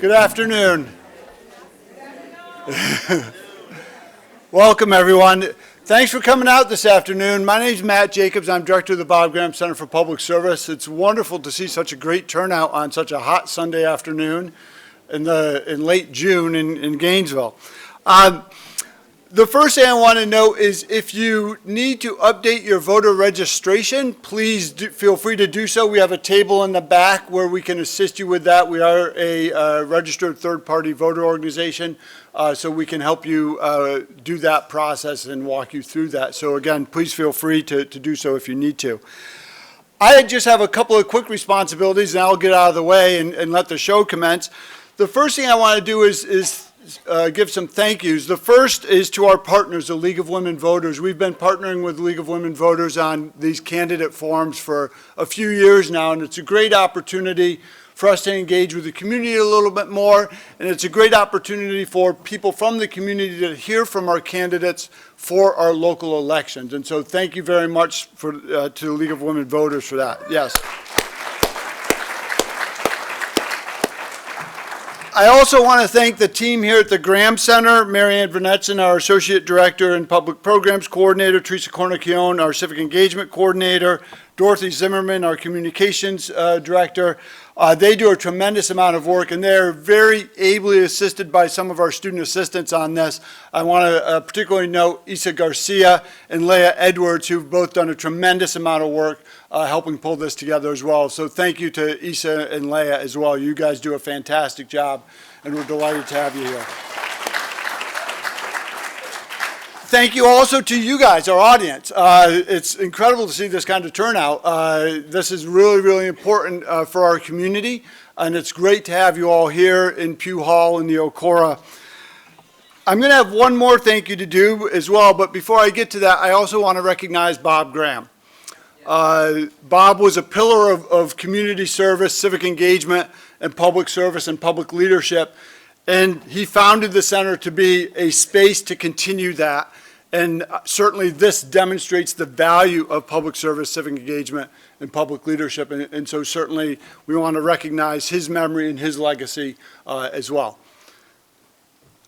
Good afternoon. Welcome, everyone. Thanks for coming out this afternoon. My name is Matt Jacobs. I'm director of the Bob Graham Center for Public Service. It's wonderful to see such a great turnout on such a hot Sunday afternoon in late June in Gainesville. The first thing I want to note is if you need to update your voter registration, please feel free to do so. We have a table in the back where we can assist you with that. We are a registered third-party voter organization, so we can help you do that process and walk you through that. So again, please feel free to do so if you need to. I just have a couple of quick responsibilities, and I'll get out of the way and let the show commence. The first thing I want to do is give some thank yous. The first is to our partners, the League of Women Voters. We've been partnering with the League of Women Voters on these candidate forums for a few years now, and it's a great opportunity for us to engage with the community a little bit more, and it's a great opportunity for people from the community to hear from our candidates for our local elections. And so thank you very much to the League of Women Voters for that. Yes. I also want to thank the team here at the Graham Center, Marianne Vernetson, our Associate Director and Public Programs Coordinator, Teresa Cornichione, our Civic Engagement Coordinator, Dorothy Zimmerman, our Communications Director. They do a tremendous amount of work, and they're very ably assisted by some of our student assistants on this. I want to particularly note Isa Garcia and Leah Edwards, who've both done a tremendous amount of work helping pull this together as well. So thank you to Isa and Leah as well. You guys do a fantastic job, and we're delighted to have you here. Thank you also to you guys, our audience. It's incredible to see this kind of turnout. This is really, really important for our community, and it's great to have you all here in Pugh Hall in the Ocora. I'm going to have one more thank you to do as well, but before I get to that, I also want to recognize Bob Graham. Bob was a pillar of community service, civic engagement, and public service and public leadership, and he founded the center to be a space to continue that. And certainly this demonstrates the value of public service, civic engagement, and public leadership. And so certainly we want to recognize his memory and his legacy as well.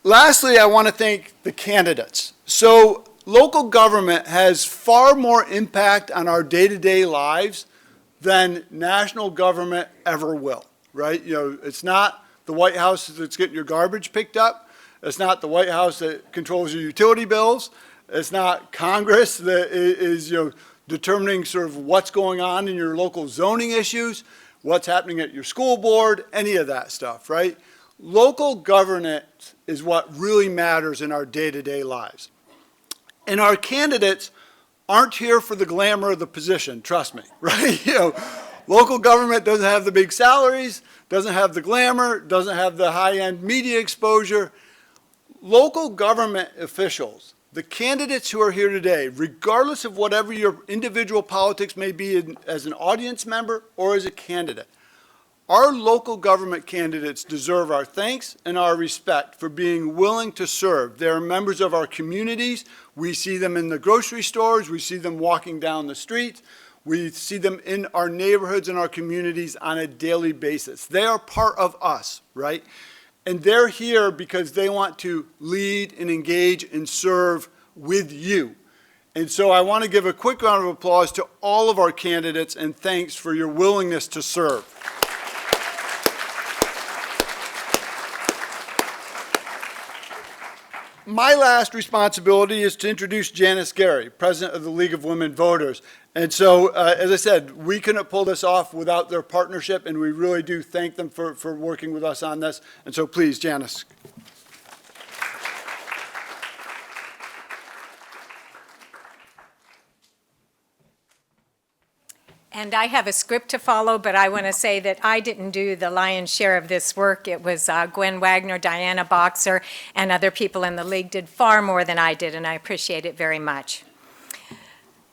Lastly, I want to thank the candidates. So local government has far more impact on our day-to-day lives than national government ever will, right? You know, it's not the White House that's getting your garbage picked up. It's not the White House that controls your utility bills. It's not Congress that is determining sort of what's going on in your local zoning issues, what's happening at your school board, any of that stuff, right? Local governance is what really matters in our day-to-day lives. And our candidates aren't here for the glamour of the position, trust me, right? Local government doesn't have the big salaries, doesn't have the glamour, doesn't have the high-end media exposure. Local government officials, the candidates who are here today, regardless of whatever your individual politics may be as an audience member or as a candidate, our local government candidates deserve our thanks and our respect for being willing to serve. They're members of our communities. We see them in the grocery stores. We see them walking down the streets. We see them in our neighborhoods and our communities on a daily basis. They are part of us, right? And they're here because they want to lead and engage and serve with you. And so I want to give a quick round of applause to all of our candidates and thanks for your willingness to serve. My last responsibility is to introduce Janice Gary, President of the League of Women Voters. And so, as I said, we couldn't pull this off without their partnership, and we really do thank them for working with us on this. And so please, Janice. And I have a script to follow, but I want to say that I didn't do the lion's share of this work. It was Gwen Wagner, Diana Boxer, and other people in the league did far more than I did, and I appreciate it very much.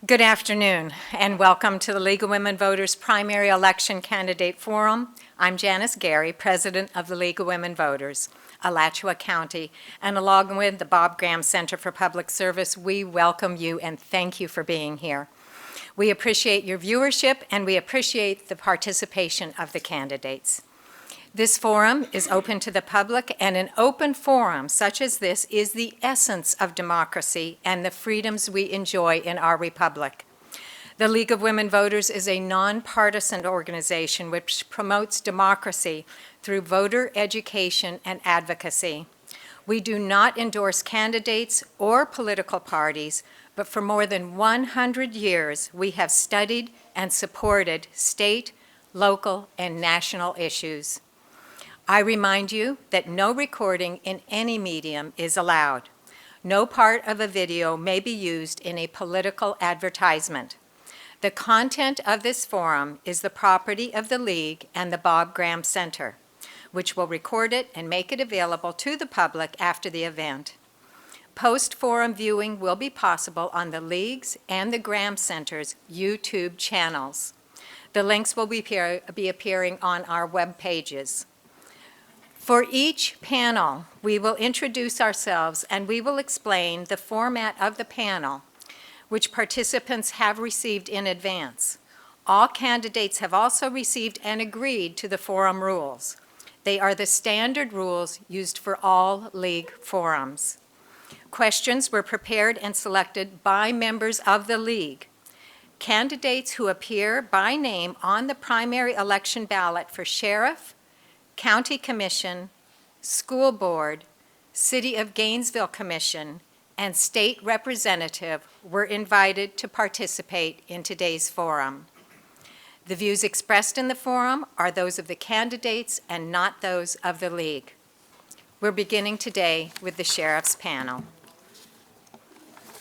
Good afternoon, and welcome to the League of Women Voters Primary Election Candidate Forum. I'm Janice Gary, President of the League of Women Voters, Alachua County, and along with the Bob Graham Center for Public Service, we welcome you and thank you for being here. We appreciate your viewership, and we appreciate the participation of the candidates. This forum is open to the public, and an open forum such as this is the essence of democracy and the freedoms we enjoy in our republic. The League of Women Voters is a nonpartisan organization which promotes democracy through voter education and advocacy. We do not endorse candidates or political parties, but for more than 100 years, we have studied and supported state, local, and national issues. I remind you that no recording in any medium is allowed. No part of a video may be used in a political advertisement. The content of this forum is the property of the League and the Bob Graham Center, which will record it and make it available to the public after the event. Post-forum viewing will be possible on the League's and the Graham Center's YouTube channels. The links will be appearing on our web pages. For each panel, we will introduce ourselves and we will explain the format of the panel, which participants have received in advance. All candidates have also received and agreed to the forum rules. They are the standard rules used for all League forums. Questions were prepared and selected by members of the League. Candidates who appear by name on the primary election ballot for sheriff, county commission, school board, City of Gainesville Commission, and state representative were invited to participate in today's forum. The views expressed in the forum are those of the candidates and not those of the League. We're beginning today with the sheriff's panel.